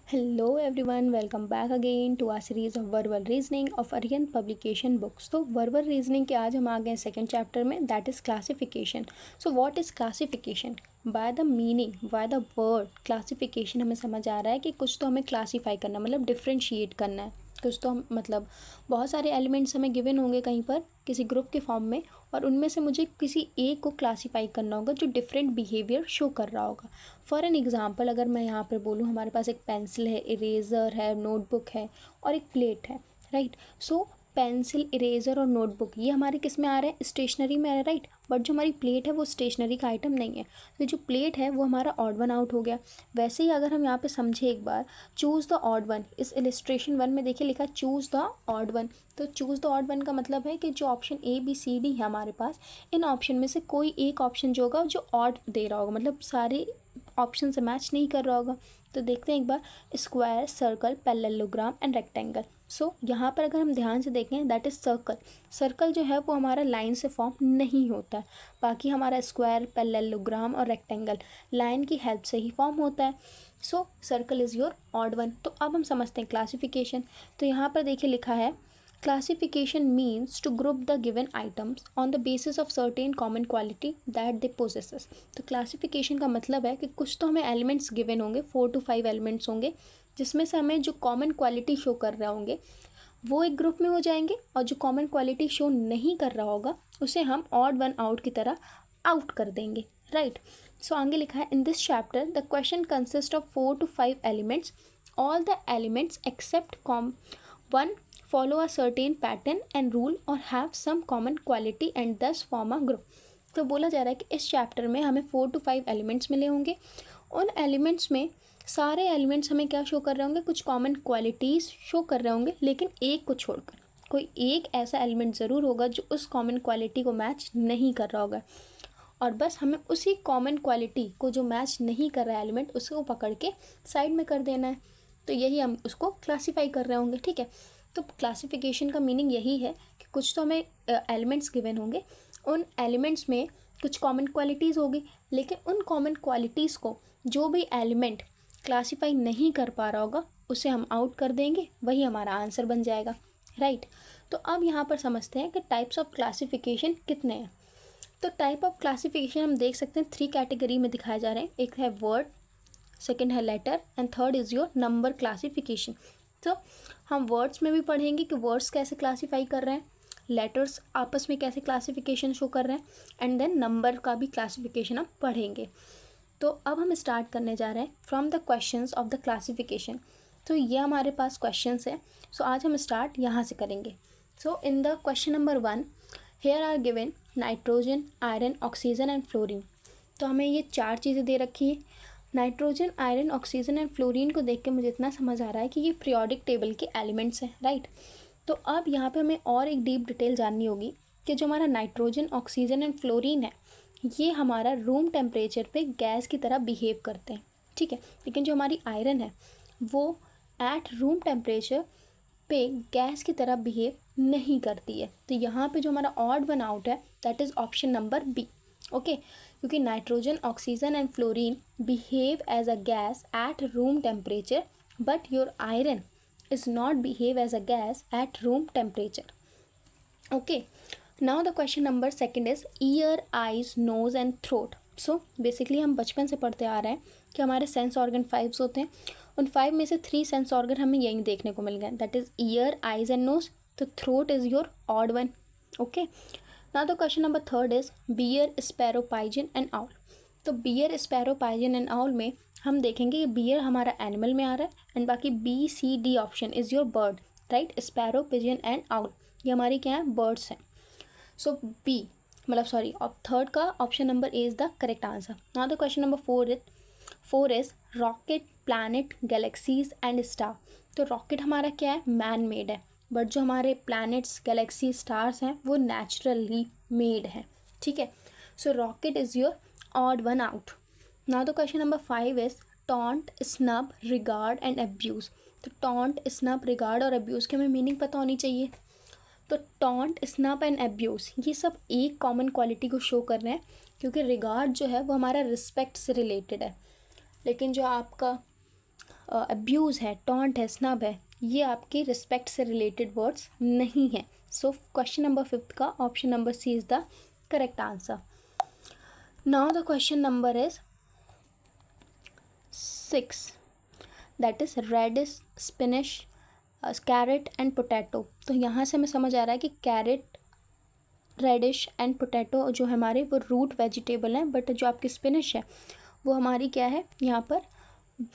Hello everyone, welcome back again to our series of verbal reasoning of Aryan publication books. तो verbal reasoning के आज हम आ गए second chapter में, that is classification. So what is classification? By the meaning, by the word classification हमें समझ आ रहा है कि कुछ तो हमें क्लासीफाई करना, मतलब डिफ्रेंशिएट करना है. कुछ तो हम मतलब बहुत सारे एलिमेंट्स हमें गिवन होंगे कहीं पर किसी ग्रुप के फॉर्म में, और उनमें से मुझे किसी एक को क्लासीफाई करना होगा जो डिफरेंट बिहेवियर शो कर रहा होगा. फॉर एन एग्ज़ाम्पल अगर मैं यहाँ पर बोलूँ, हमारे पास एक पेंसिल है, इरेज़र है, नोटबुक है और एक प्लेट है, राइट. सो पेंसिल, इरेज़र और नोटबुक ये हमारे किस में आ रहे हैं? स्टेशनरी में आ रहा है, राइट. बट जो हमारी प्लेट है वो स्टेशनरी का आइटम नहीं है, तो जो प्लेट है वो हमारा ऑड वन आउट हो गया. वैसे ही अगर हम यहाँ पे समझे एक बार, चूज़ द ऑड वन, इस इलिस्ट्रेशन वन में देखिए लिखा चूज़ द ऑड वन. तो चूज़ द ऑड वन का मतलब है कि जो option A B C D है हमारे पास, इन ऑप्शन में से कोई एक ऑप्शन जो होगा जो ऑड दे रहा होगा, मतलब सारे ऑप्शन से मैच नहीं कर रहा होगा. तो देखते हैं एक बार, square, circle, parallelogram and rectangle. So यहाँ पर अगर हम ध्यान से देखें, दैट इज़ सर्कल. सर्कल जो है वो हमारा लाइन से फॉर्म नहीं होता है. बाकी हमारा स्क्वायर, पैरेललोग्राम और रेक्टेंगल लाइन की हेल्प से ही फॉर्म होता है. सो circle is your odd one. तो अब हम समझते हैं क्लासिफिकेशन. तो यहाँ पर देखिए लिखा है, classification means to group the given items on the basis of certain common quality that they possesses. तो classification का मतलब है कि कुछ तो हमें elements given होंगे, 4 to 5 elements होंगे, जिसमें से हमें जो common quality शो कर रहे होंगे वो एक ग्रुप में हो जाएंगे, और जो कॉमन क्वालिटी शो नहीं कर रहा होगा उसे हम ऑड वन आउट की तरह आउट कर देंगे, राइट. सो आगे लिखा है, in this chapter the question consist of 4 to 5 elements. All the elements except one follow a certain pattern and rule or have some common quality and thus form a group. तो बोला जा रहा है कि इस चैप्टर में हमें 4 to 5 elements मिले होंगे. उन एलिमेंट्स में सारे एलिमेंट्स हमें क्या शो कर रहे होंगे? कुछ कॉमन क्वालिटीज़ शो कर रहे होंगे, लेकिन एक को छोड़कर कोई एक ऐसा एलिमेंट ज़रूर होगा जो उस कॉमन क्वालिटी को मैच नहीं कर रहा होगा, और बस हमें उसी कॉमन क्वालिटी को जो मैच नहीं कर रहा है एलिमेंट, उसको पकड़ के साइड में कर देना है. तो यही हम उसको क्लासीफाई कर रहे होंगे, ठीक है. तो क्लासिफिकेशन का मीनिंग यही है कि कुछ तो हमें एलिमेंट्स गिवन होंगे, उन एलिमेंट्स में कुछ कॉमन क्वालिटीज़ होगी, लेकिन उन कॉमन क्वालिटीज़ को जो भी एलिमेंट क्लासीफाई नहीं कर पा रहा होगा उसे हम आउट कर देंगे, वही हमारा आंसर बन जाएगा, राइट. तो अब यहाँ पर समझते हैं कि टाइप्स ऑफ क्लासिफिकेशन कितने हैं. तो टाइप ऑफ क्लासिफिकेशन हम देख सकते हैं 3 कैटेगरी में दिखाए जा रहे हैं. एक है वर्ड, सेकेंड है letter and third is your number classification. तो हम वर्ड्स में भी पढ़ेंगे कि वर्ड्स कैसे क्लासीफाई कर रहे हैं, लेटर्स आपस में कैसे क्लासिफिकेशन शो कर रहे हैं, एंड देन नंबर का भी क्लासिफिकेशन हम पढ़ेंगे. तो अब हम स्टार्ट करने जा रहे हैं from the questions of the classification. तो ये हमारे पास क्वेश्चंस है. सो आज हम स्टार्ट यहाँ से करेंगे. So in the question number 1, here are given nitrogen, iron, oxygen and fluorine. तो हमें ये 4 चीज़ें दे रखी है. Nitrogen, iron, oxygen and fluorine को देख के मुझे इतना समझ आ रहा है कि ये पीरियोडिक टेबल के एलिमेंट्स हैं, राइट. तो अब यहाँ पे हमें और एक डीप डिटेल जाननी होगी कि जो हमारा नाइट्रोजन, ऑक्सीजन एंड फ्लोरीन है, ये हमारा रूम टेम्परेचर पे गैस की तरह बिहेव करते हैं, ठीक है. लेकिन जो हमारी आयरन है वो एट रूम टेम्परेचर पे गैस की तरह बिहेव नहीं करती है. तो यहाँ पे जो हमारा ऑड वन आउट है that is option number B, okay. क्योंकि nitrogen, oxygen and fluorine behave as a gas at room temperature, but your iron is not behave as a gas at room temperature, okay. Now the question number second is ear, eyes, nose and throat. So basically हम बचपन से पढ़ते आ रहे हैं कि हमारे sense organ 5 होते हैं. उन 5 में से 3 सेंस ऑर्गन हमें यहीं देखने को मिल गए, that is ear, eyes and nose. तो throat is your odd one, okay. Now the question number third is bear, sparrow, pigeon and owl. तो bear, sparrow, pigeon and owl में हम देखेंगे कि बियर हमारा एनिमल में आ रहा है, एंड बाकी B C D option is your bird, right. Sparrow, pigeon and owl ये हमारी क्या है? बर्ड्स हैं. सो बी मतलब सॉरी, थर्ड का option number A is the correct answer. Now the question number four is rocket, planet, galaxies and star. तो rocket हमारा क्या है? मैन मेड है, बट जो हमारे प्लैनेट्स, गैलेक्सी, स्टार्स हैं वो नेचुरली मेड हैं, ठीक है. So rocket is your odd one out. Now the question number 5 is taunt, snub, regard and abuse. तो टॉन्ट, स्नब, रिगार्ड और अब्यूज़ की हमें मीनिंग पता होनी चाहिए. तो टॉन्ट, स्नब एंड अब्यूज़ ये सब एक कॉमन क्वालिटी को शो कर रहे हैं, क्योंकि रिगार्ड जो है वो हमारा रिस्पेक्ट से रिलेटेड है, लेकिन जो आपका अब्यूज़ है, टॉन्ट है, स्नब है, ये आपके रिस्पेक्ट से रिलेटेड वर्ड्स नहीं है। सो क्वेश्चन नंबर 5 का option number C is the correct answer. Now the question number is 6, that is radish, spinach, carrot and potato. तो यहाँ से हमें समझ आ रहा है कि कैरेट, रेडिश एंड पोटैटो जो हमारे वो रूट वेजिटेबल हैं, बट जो आपकी स्पिनिश है वो हमारी क्या है, यहाँ पर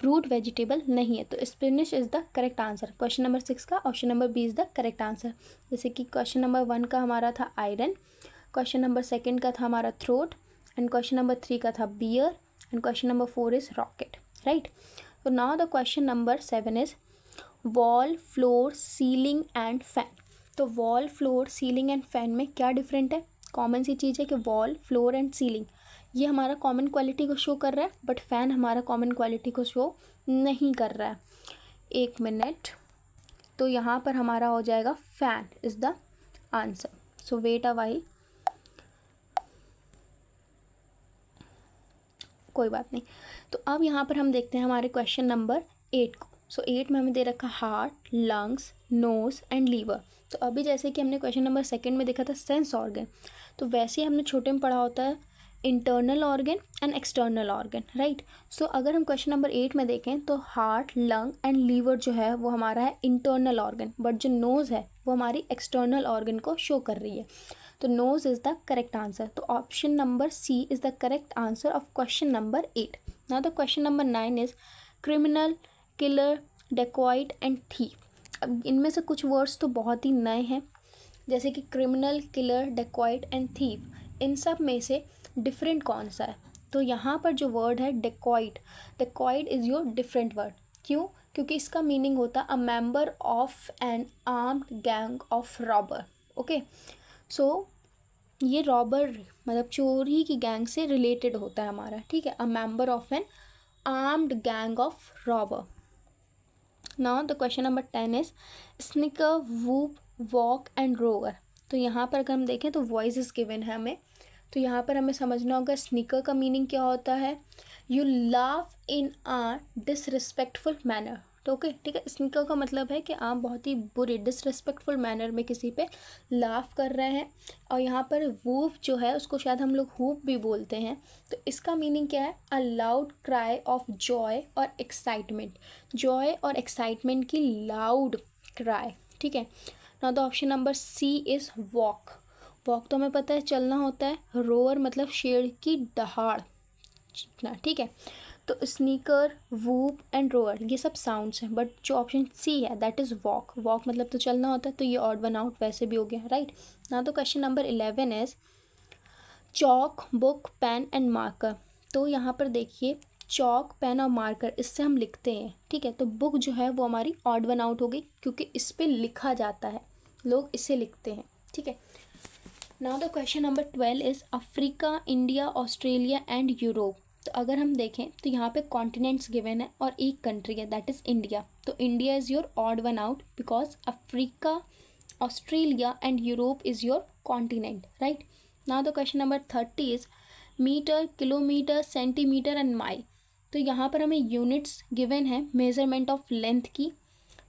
रूट वेजिटेबल नहीं है। तो spinach is the correct answer. Question number 6 का option number B is the correct answer. जैसे कि क्वेश्चन नंबर 1 का हमारा था आयरन, क्वेश्चन नंबर 2 का था हमारा थ्रोट, एंड क्वेश्चन नंबर 3 का था bear, and question number 4 is rocket, right. तो now the question number 7 is wall, floor, ceiling and fan. तो wall, floor, ceiling and fan में क्या डिफरेंट है? कॉमन सी चीज़ है कि वॉल, फ्लोर एंड सीलिंग ये हमारा कॉमन क्वालिटी को शो कर रहा है, बट फैन हमारा कॉमन क्वालिटी को शो नहीं कर रहा है। 1 मिनट, तो यहाँ पर हमारा हो जाएगा fan is the answer. So wait a while, कोई बात नहीं। तो अब यहाँ पर हम देखते हैं हमारे क्वेश्चन नंबर 8 को। सो 8 में हमें दे रखा heart, lungs, nose and liver. तो अभी जैसे कि हमने क्वेश्चन नंबर 2 में देखा था सेंस ऑर्गन, तो वैसे ही हमने छोटे में पढ़ा होता है internal organ and external organ, right. So अगर हम क्वेश्चन नंबर 8 में देखें तो हार्ट, लंग एंड लीवर जो है वो हमारा है इंटरनल ऑर्गन, बट जो नोज़ है वो हमारी एक्सटर्नल ऑर्गन को शो कर रही है। तो nose is the correct answer. तो option number C is the correct answer of question number 8। Now the question number 9 is criminal, killer, dacoit and thief. अब इनमें से कुछ वर्ड्स तो बहुत ही नए हैं, जैसे कि criminal, killer, dacoit and thief. इन सब में से डिफरेंट कौन सा है? तो यहाँ पर जो वर्ड है dacoit, dacoit is your different word. क्यों? क्योंकि इसका मीनिंग होता है a member of an armed gang of robber. Okay, so ये रॉबर मतलब चोरी की गैंग से रिलेटेड होता है हमारा, ठीक है। A member of an armed gang of robber. Now the question number 10 is sneaker, whoop, walk and row or. तो यहाँ पर अगर हम देखें तो वॉइस गिवन है हमें, तो यहाँ पर हमें समझना होगा स्निकर का मीनिंग क्या होता है, you laugh in a disrespectful manner. तो ओके, ठीक है, स्निकर का मतलब है कि आप बहुत ही बुरे डिसरिस्पेक्टफुल मैनर में किसी पे लाफ कर रहे हैं। और यहाँ पर वूफ जो है उसको शायद हम लोग हुप भी बोलते हैं, तो इसका मीनिंग क्या है, a loud cry of joy और एक्साइटमेंट, जॉय और एक्साइटमेंट की लाउड क्राई, ठीक है। Now the option number C is walk. Walk तो हमें पता है चलना होता है, रोअर मतलब शेर की दहाड़ चीखना, ठीक है। तो स्नीकर, वूप एंड रोअर ये सब साउंड्स हैं, बट जो ऑप्शन सी है दैट इज़ वॉक। वॉक मतलब तो चलना होता है, तो ये ऑड वन आउट वैसे भी हो गया, राइट। नाउ तो question number 11 is chalk, book, pen and marker. तो यहाँ पर देखिए चॉक, पेन और मार्कर इससे हम लिखते हैं, ठीक है। तो बुक जो है वो हमारी ऑड वन आउट हो गई, क्योंकि इस पर लिखा जाता है, लोग इसे लिखते हैं, ठीक है। Now the question number 12 is Africa, India, Australia and Europe. तो अगर हम देखें तो यहाँ पे कॉन्टिनेंट्स गिवन है और एक कंट्री है दैट इज़ इंडिया। तो India is your odd one out because Africa, Australia and Europe is your continent, right. Now the question number 30 is metre, kilometre, centimetre and mile. तो यहाँ पर हमें units given है measurement of length की,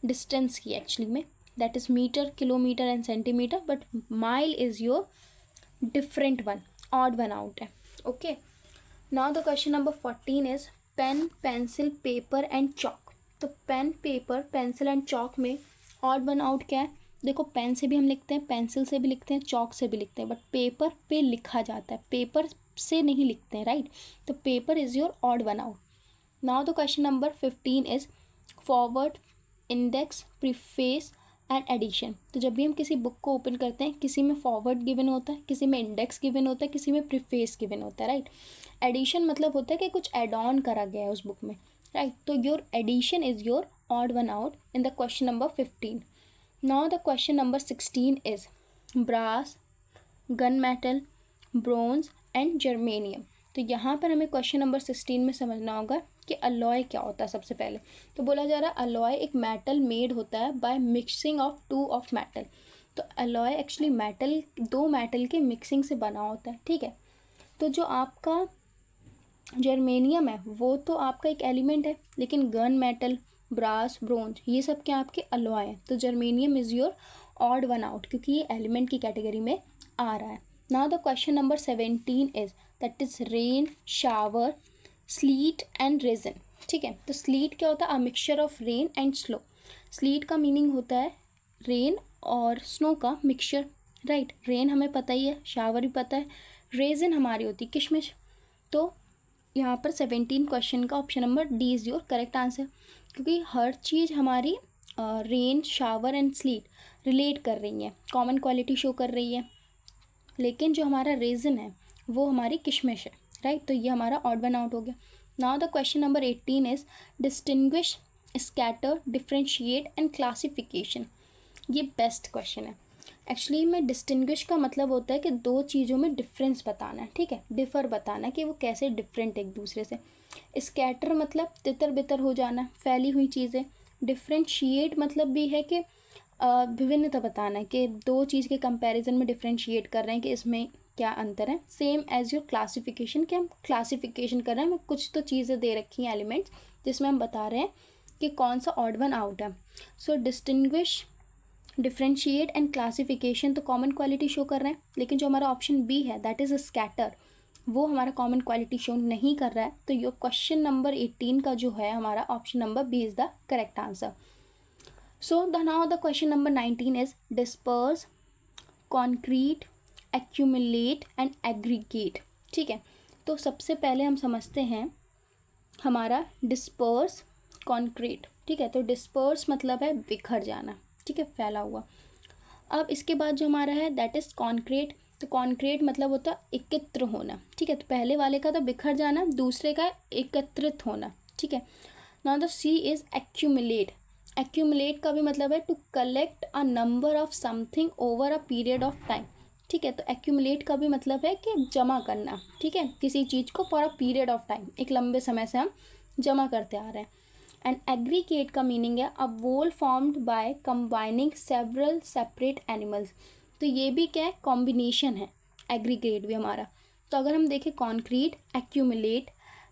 distance की actually में, that is metre, kilometre and centimetre, but mile is your different one, odd one out है, okay. Now the question number 14 is pen, pencil, paper and chalk. तो pen, paper, pencil and chalk में odd one out क्या है? देखो pen से भी हम लिखते हैं, पेंसिल से भी लिखते हैं, चॉक से भी लिखते हैं, बट पेपर पे लिखा जाता है, पेपर से नहीं लिखते हैं, राइट। तो paper is your odd one out. Now the question number 15 is forward, index, preface and edition. तो जब भी हम किसी बुक को ओपन करते हैं, किसी में फॉरवर्ड गिवन होता है, किसी में इंडेक्स गिवन होता है, किसी में प्रीफेस गिवन होता है, राइट। एडिशन मतलब होता है कि कुछ एड ऑन करा गया है उस बुक में, राइट। तो your edition is your odd one out in the question number 15। Now the question number 16 is brass, gun metal, bronze and germanium. तो यहाँ पर हमें क्वेश्चन नंबर 16 में समझना होगा कि अलॉय क्या होता है। सबसे पहले तो बोला जा रहा है अलॉय एक मेटल मेड होता है by mixing of two of metal. तो अलॉय एक्चुअली मेटल, दो मेटल के मिक्सिंग से बना होता है, ठीक है। तो जो आपका जर्मेनियम है वो तो आपका एक एलिमेंट है, लेकिन गन मेटल, ब्रास, ब्रोंज, ये सब क्या आपके अलॉय हैं। तो germanium is your odd one out, क्योंकि ये एलिमेंट की कैटेगरी में आ रहा है। Now the question number 17 is that is rain, shower, sleet and raisin. ठीक है, तो स्लीट क्या होता है? A mixture of rain and snow. Sleet का मीनिंग होता है रेन और स्नो का मिक्सचर, राइट। रेन हमें पता ही है, शावर भी पता है, रेजन हमारी होती है किशमिश। तो यहाँ पर 17 क्वेश्चन का option number D is your correct answer, क्योंकि हर चीज़ हमारी rain, shower and slit relate कर रही है, कॉमन क्वालिटी शो कर रही है। लेकिन जो हमारा रेजन है वो हमारी किशमिश है, राइट। तो ये हमारा ऑड वन आउट हो गया। Now the question number 18 is distinguish, scatter, differentiate and classification. ये बेस्ट क्वेश्चन है। एक्चुअली में डिस्टिंग्विश का मतलब होता है कि दो चीज़ों में डिफरेंस बताना है, ठीक है, डिफ़र बताना कि वो कैसे डिफरेंट एक दूसरे से। स्कैटर मतलब तितर बितर हो जाना, फैली हुई चीज़ें। डिफ्रेंशिएट मतलब भी है कि विभिन्नता बताना है कि दो चीज़ के कंपैरिजन में डिफ्रेंशिएट कर रहे हैं कि इसमें क्या अंतर है। सेम एज योर क्लासिफिकेशन, कि हम क्लासिफिकेशन कर रहे हैं, हमें कुछ तो चीज़ें दे रखी हैं एलिमेंट्स, जिसमें हम बता रहे हैं कि कौन सा ऑड वन आउट है। सो डिस्टिंग्विश, डिफ्रेंशिएट एंड क्लासिफिकेशन तो कॉमन क्वालिटी शो कर रहे हैं, लेकिन जो हमारा ऑप्शन बी है दैट इज़ स्कैटर, वो हमारा कॉमन क्वालिटी शो नहीं कर रहा है। तो योर क्वेश्चन नंबर 18 का जो है हमारा option number B is the correct answer. So the now the question number 19 is disperse, concrete, accumulate and aggregate. ठीक है, तो सबसे पहले हम समझते हैं हमारा डिस्पर्स, कॉन्क्रीट। ठीक है, तो डिस्पर्स मतलब है बिखर जाना, ठीक है, फैला हुआ। अब इसके बाद जो हमारा है दैट इज़ कॉन्क्रीट। तो कॉन्क्रीट मतलब होता है एकत्र होना, ठीक है। तो पहले वाले का तो बिखर जाना, दूसरे का एकत्रित होना, ठीक है। Now the C is accumulate. Accumulate का भी मतलब है to collect a number of something over a period of time, ठीक है। तो एक्यूमुलेट का भी मतलब है कि जमा करना, ठीक है, किसी चीज़ को for a period of time, एक लंबे समय से हम जमा करते आ रहे हैं। एंड एग्रीगेट का मीनिंग है a whole formed by combining several separate animals. तो ये भी क्या है? कॉम्बिनेशन है, एग्रीगेट भी हमारा। तो अगर हम देखें कॉन्क्रीट, एक्यूमुलेट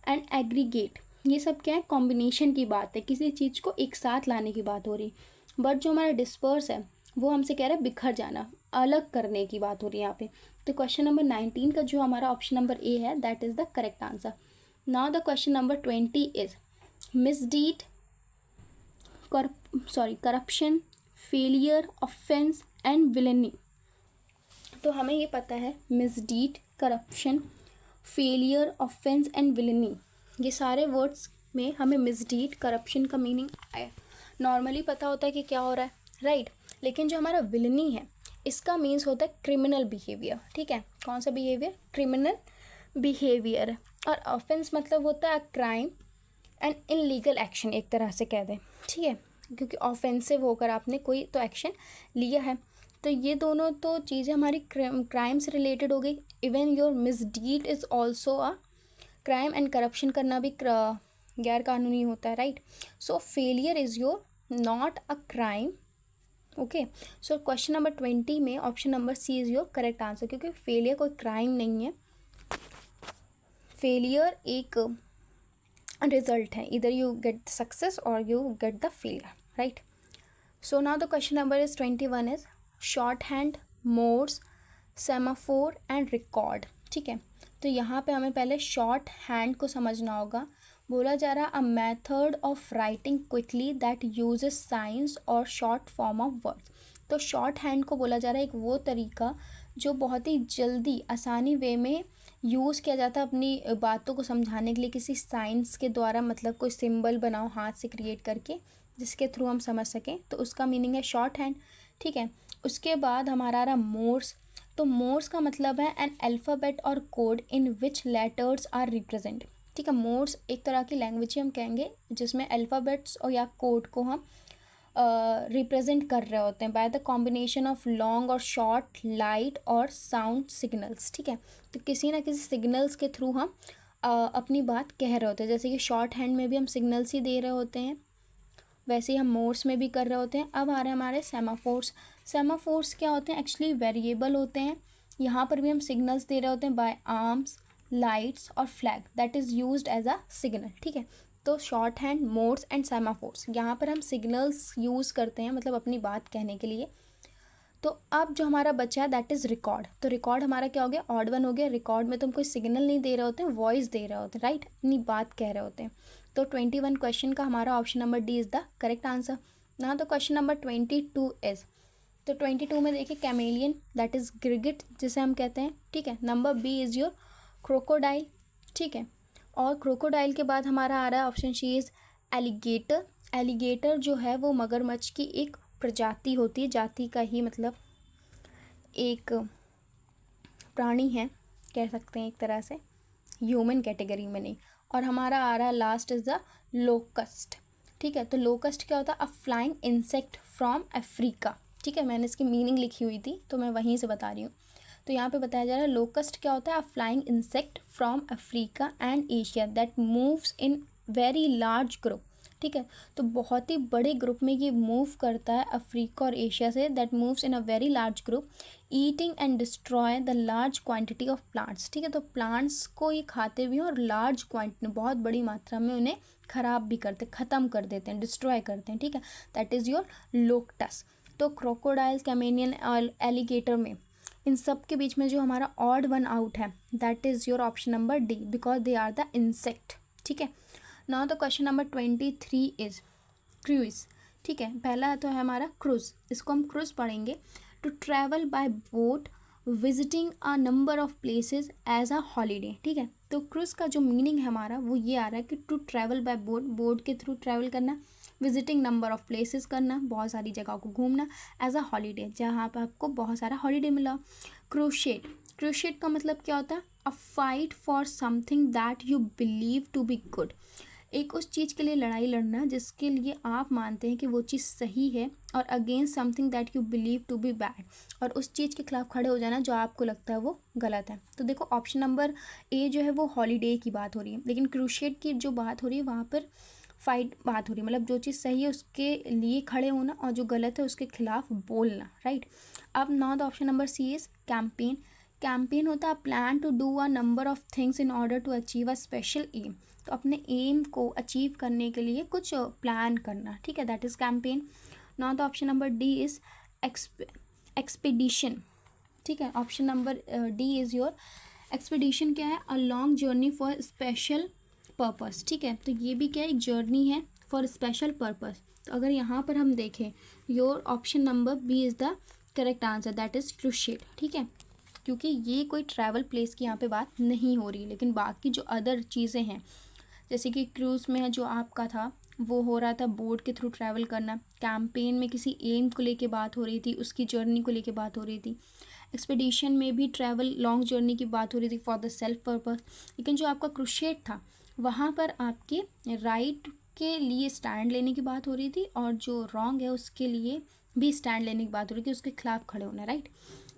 एंड एग्रीगेट, ये सब क्या है? कॉम्बिनेशन की बात है, किसी चीज़ को एक साथ लाने की बात हो रही। बट जो हमारा डिस्पर्स है वो हमसे कह रहा है बिखर जाना, अलग करने की बात हो रही है यहाँ पे। तो क्वेश्चन नंबर 19 का जो हमारा ऑप्शन नंबर ए है that is the correct answer. Now the question number 20 is misdeed, corruption, failure, offence and villainy. तो हमें ये पता है misdeed, corruption, failure, offence and villainy, ये सारे वर्ड्स में हमें मिसडीड, करप्शन का मीनिंग नॉर्मली पता होता है कि क्या हो रहा है, राइट। लेकिन जो हमारा विलेनी है इसका मीन्स होता है क्रिमिनल बिहेवियर, ठीक है। कौन सा बिहेवियर? Criminal behaviour. और ऑफेंस मतलब होता है क्राइम एंड इनलीगल एक्शन, एक तरह से कह दें, ठीक है, क्योंकि ऑफेंसिव होकर आपने कोई तो एक्शन लिया है। तो ये दोनों तो चीज़ें हमारी क्राइम से रिलेटेड हो गई। Even your misdeed is also a crime, and corruption करना भी गैर कानूनी होता है, राइट। So failure is your not a crime, okay. So question number 20 में option number C is your correct answer, क्योंकि फेलियर कोई क्राइम नहीं है। फेलियर एक रिजल्ट है, इधर यू गेट सक्सेस और you get the failure, right. So now the question number is 21 is short hand, modes, semaphore and record. ठीक है, तो यहाँ पे हमें पहले शॉर्ट हैंड को समझना होगा। बोला जा रहा a method of writing quickly that uses science और शॉर्ट फॉर्म ऑफ वर्ड्स। तो शॉर्ट हैंड को बोला जा रहा है एक वो तरीका जो बहुत ही जल्दी आसानी वे में यूज़ किया जाता है अपनी बातों को समझाने के लिए, किसी साइंस के द्वारा, मतलब कोई सिंबल बनाओ हाथ से क्रिएट करके जिसके थ्रू हम समझ सकें, तो उसका मीनिंग है शॉर्ट हैंड, ठीक है। उसके बाद हमारा रहा मोर्स। तो मोर्स का मतलब है एन अल्फ़ाबेट और code in which letters are represent, ठीक है। मोर्स एक तरह की लैंग्वेज ही हम कहेंगे जिसमें अल्फ़ाबेट्स और या कोड को हम रिप्रेजेंट कर रहे होते हैं by the combination of long और शॉर्ट, लाइट और साउंड सिग्नल्स, ठीक है। तो किसी ना किसी सिग्नल्स के थ्रू हम अपनी बात कह रहे होते हैं। जैसे कि शॉर्ट हैंड में भी हम सिग्नल्स ही दे रहे होते हैं, वैसे ही हम मोड्स में भी कर रहे होते हैं। अब आ रहे हैं हमारे सेमाफोर्स। सेमाफोर्स क्या होते हैं? एक्चुअली वेरिएबल होते हैं। यहाँ पर भी हम सिग्नल्स दे रहे होते हैं बाय आर्म्स, लाइट्स और flag that is used as a signal, ठीक है। तो short hand, Morse and semaphores, यहाँ पर हम सिग्नल्स यूज़ करते हैं मतलब अपनी बात कहने के लिए। तो अब जो हमारा बचा है दैट इज़ रिकॉर्ड। तो रिकॉर्ड हमारा क्या हो गया, ऑड वन हो गया। रिकॉर्ड में तो हम कोई सिग्नल नहीं दे रहे होते हैं, वॉइस दे रहे होते हैं, राइट, अपनी बात कह रहे होते हैं। तो 21 क्वेश्चन का हमारा option number D is the correct answer. ना तो क्वेश्चन नंबर 22 इज़, तो 22 में देखिए कैमेलियन दैट इज़ गिरगिट जिसे हम कहते हैं, ठीक है। Number B is your crocodile, ठीक है। और क्रोकोडाइल के बाद हमारा आ रहा है option C is alligator. Alligator जो है वो मगरमच्छ की एक प्रजाति होती है, जाति का ही मतलब एक प्राणी है कह सकते हैं एक तरह से, ह्यूमन कैटेगरी में नहीं। और हमारा आ रहा है लास्ट इज़ द लोकस्ट, ठीक है। तो लोकस्ट क्या होता है, a flying insect from Africa, ठीक है। मैंने इसकी मीनिंग लिखी हुई थी तो मैं वहीं से बता रही हूँ। तो यहाँ पे बताया जा रहा है लोकस्ट क्या होता है, a flying insect from Africa and Asia that moves in very large group, ठीक है। तो बहुत ही बड़े ग्रुप में ये मूव करता है अफ्रीका और एशिया से, that moves in a very large group eating and destroy the large quantity of plants, ठीक है। तो प्लांट्स को ये खाते भी हैं और लार्ज क्वांटिटी में बहुत बड़ी मात्रा में उन्हें ख़राब भी करते, ख़त्म कर देते हैं, डिस्ट्रॉय करते हैं, ठीक है। That is your locust. तो क्रोकोडाइल, कैमेलियन और एलिगेटर में इन सब के बीच में जो हमारा ऑड वन आउट है that is your option number D, because they are the insect, ठीक है। Now the question number 23 is cruise, ठीक है। पहला तो है हमारा क्रूज, इसको हम क्रूज पढ़ेंगे। To travel by boat visiting a number of places as a holiday, ठीक है। तो क्रूज का जो मीनिंग है हमारा वो ये आ रहा है कि to travel by boat, boat के थ्रू ट्रैवल करना, विजिटिंग नंबर ऑफ प्लेसेस करना, बहुत सारी जगहों को घूमना, एज अ हॉलीडे जहाँ पर आपको बहुत सारा हॉलीडे मिला। क्रूशेट, क्रूशेट का मतलब क्या होता है, a fight for something that you believe to be good, एक उस चीज़ के लिए लड़ाई लड़ना जिसके लिए आप मानते हैं कि वो चीज़ सही है, और against something that you believe to be bad, और उस चीज़ के खिलाफ खड़े हो जाना जो आपको लगता है वो गलत है। तो देखो ऑप्शन नंबर ए जो है वो हॉलीडे की बात हो रही है, लेकिन क्रूशेट की जो बात हो रही है वहाँ पर फाइट बात हो रही है, मतलब जो चीज़ सही है उसके लिए खड़े होना और जो गलत है उसके खिलाफ बोलना, राइट। अब now the option number C is campaign. Campaign होता है plan to do a number of things in order to achieve a special aim, तो अपने एम को अचीव करने के लिए कुछ प्लान करना, ठीक है, that is campaign. Now the option number D is expedition, ठीक है। Option number D is your expedition क्या है, a long journey for special purpose, ठीक है। तो ये भी क्या है, एक जर्नी है फॉर स्पेशल पर्पस। तो अगर यहाँ पर हम देखें your option number B is the correct answer, that is crochet, ठीक है। क्योंकि ये कोई ट्रैवल प्लेस की यहाँ पे बात नहीं हो रही, लेकिन बाकी जो अदर चीज़ें हैं जैसे कि क्रूज़ में जो आपका था वो हो रहा था बोट के थ्रू ट्रैवल करना, कैंपेन में किसी एम को लेके बात हो रही थी, उसकी जर्नी को लेके बात हो रही थी, एक्सपीडिशन में भी ट्रैवल लॉन्ग जर्नी की बात हो रही थी फॉर द सेल्फ पर्पस। लेकिन जो आपका क्रूशेट था वहाँ पर आपके राइट के लिए स्टैंड लेने की बात हो रही थी, और जो रॉन्ग है उसके लिए भी स्टैंड लेने की बात हो रही थी, उसके खिलाफ खड़े होना, राइट।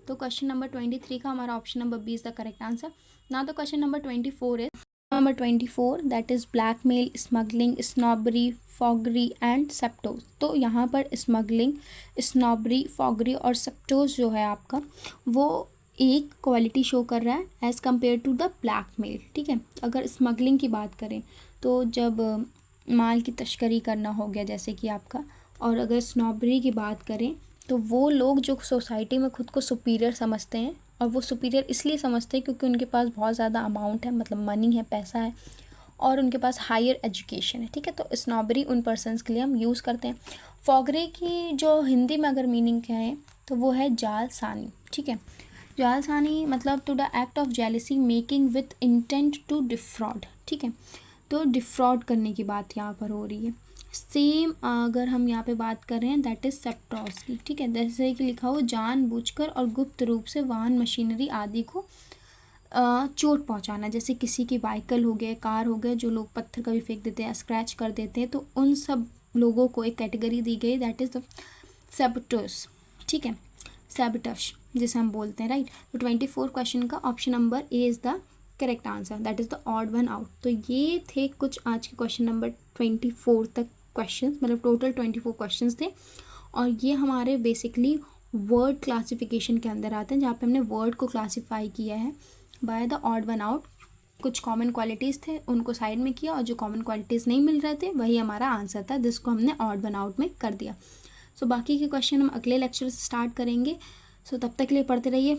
तो क्वेश्चन नंबर 23 का हमारा option number B is the correct answer. Now the question number 24 is number 24 that is blackmail, smuggling, snobbery, forgery and sabotage. तो यहाँ पर स्मगलिंग, स्नॉबरी, फॉगरी और सेप्टोज जो है आपका वो एक क्वालिटी शो कर रहा है as compare to the blackmail, ठीक है। अगर स्मगलिंग की बात करें तो जब माल की तस्करी करना हो गया जैसे कि आपका, और अगर स्नॉबरी की बात करें तो वो लोग जो सोसाइटी में खुद को सुपीरियर समझते हैं, और वो सुपीरियर इसलिए समझते हैं क्योंकि उनके पास बहुत ज़्यादा अमाउंट है, मतलब मनी है, पैसा है, और उनके पास हायर एजुकेशन है, ठीक है। तो स्नॉबरी उन पर्सनस के लिए हम यूज़ करते हैं। फॉगरी की जो हिंदी में अगर मीनिंग क्या है तो वो है जालसानी, ठीक है। जालसानी मतलब to the act of jealousy making with intent to defraud, ठीक है। तो डिफ्रॉड करने की बात यहाँ पर हो रही है। सेम अगर हम यहाँ पे बात कर रहे हैं दैट इज़ सेप्टोस की, ठीक है। जैसे कि लिखा हो जानबूझकर और गुप्त रूप से वाहन, मशीनरी आदि को चोट पहुँचाना, जैसे किसी की बाइकल हो गया, कार हो गया, जो लोग पत्थर कभी फेंक देते हैं, स्क्रैच कर देते हैं, तो उन सब लोगों को एक कैटेगरी दी गई दैट इज़ द सेबटर्स, ठीक है, सेबटश जिसे हम बोलते हैं, राइट। तो 24 क्वेश्चन का option number A is the correct answer, that is the odd one out. तो ये थे कुछ आज के क्वेश्चन नंबर 24 तक क्वेश्चन, मतलब टोटल 24 क्वेश्चन थे, और ये हमारे बेसिकली वर्ड क्लासिफिकेशन के अंदर आते हैं, जहाँ पे हमने वर्ड को क्लासीफाई किया है by the odd one out कुछ कॉमन क्वालिटीज़ थे उनको साइड में किया और जो कॉमन क्वालिटीज़ नहीं मिल रहे थे वही हमारा आंसर था, जिसको हमने ऑड वन आउट में कर दिया। सो बाकी के क्वेश्चन हम अगले लेक्चर से स्टार्ट करेंगे। सो तब तक के लिए पढ़ते रहिए।